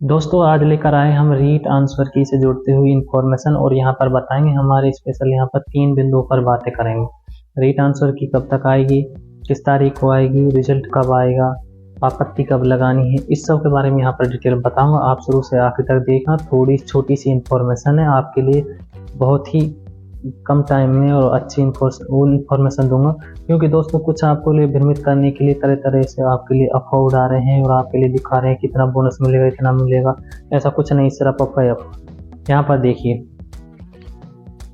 दोस्तों आज लेकर आए हम रीट आंसर की से जुड़ते हुए इंफॉर्मेशन और यहाँ पर बताएंगे हमारे स्पेशल यहाँ पर 3 बिंदुओं पर बातें करेंगे। रीट आंसर की कब तक आएगी, किस तारीख को आएगी, रिजल्ट कब आएगा, आपत्ति कब लगानी है, इस सब के बारे में यहाँ पर डिटेल बताऊंगा। आप शुरू से आखिर तक देखना। थोड़ी छोटी सी इंफॉर्मेशन है, आपके लिए बहुत ही कम टाइम में और अच्छी इंफॉर्मेशन दूंगा, क्योंकि दोस्तों कुछ आपको लिए भ्रमित करने के लिए तरह तरह से आपके लिए अफवाह उड़ा रहे हैं और आपके लिए दिखा रहे हैं कितना बोनस मिलेगा, इतना मिलेगा। ऐसा कुछ नहीं, सिर्फ अफवाह। यहाँ पर देखिए,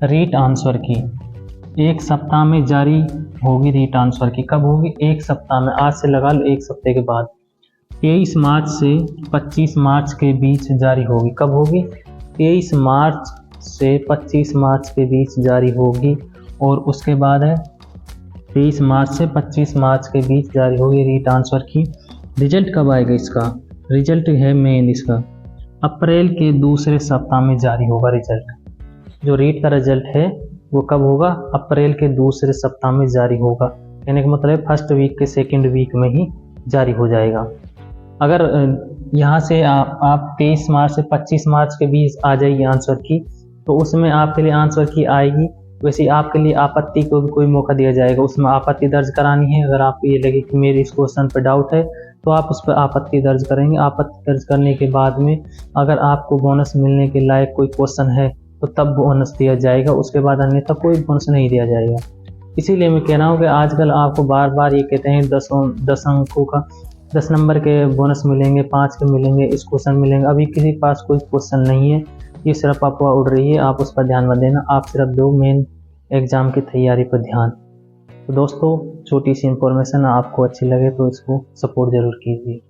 रीट आंसर की 1 सप्ताह में जारी होगी। रीट आंसर की कब होगी? 1 सप्ताह में। आज से लगा लो 1 सप्ताह के बाद 23 मार्च से 25 मार्च के बीच जारी होगी। कब होगी? 23 मार्च से 25 मार्च के बीच जारी होगी। और उसके बाद है 23 मार्च से 25 मार्च के बीच जारी होगी रीट आंसर की। रिजल्ट कब आएगा इसका? रिजल्ट है मेन इसका अप्रैल के दूसरे सप्ताह में जारी होगा। रिजल्ट जो रीट का रिजल्ट है वो कब होगा? अप्रैल के दूसरे सप्ताह में जारी होगा। कहने का मतलब फर्स्ट वीक के सेकेंड वीक में ही जारी हो जाएगा। अगर यहाँ से आप 23 मार्च से 25 मार्च के बीच आ जाएगी आंसर की, तो उसमें आपके लिए आंसर की आएगी। वैसे आपके लिए आपत्ति को भी कोई मौका दिया जाएगा। उसमें आपत्ति दर्ज करानी है। अगर आपको ये लगे कि मेरे इस क्वेश्चन पर डाउट है तो आप उस पर आपत्ति दर्ज करेंगे। आपत्ति दर्ज करने के बाद में अगर आपको बोनस मिलने के लायक कोई क्वेश्चन है तो तब बोनस दिया जाएगा, उसके बाद अन्यथा कोई बोनस नहीं दिया जाएगा। इसीलिए मैं कह रहा हूँ कि आजकल आपको बार बार ये कहते हैं 10 अंकों का 10 नंबर के बोनस मिलेंगे, 5 के मिलेंगे, इस क्वेश्चन मिलेंगे। अभी किसी के पास कोई क्वेश्चन नहीं है, ये सिर्फ अफवाह उड़ रही है। आप उस पर ध्यान मत देना, आप सिर्फ दो मेन एग्जाम की तैयारी पर ध्यान। तो दोस्तों छोटी सी इंफॉर्मेशन आपको अच्छी लगे तो इसको सपोर्ट जरूर कीजिए।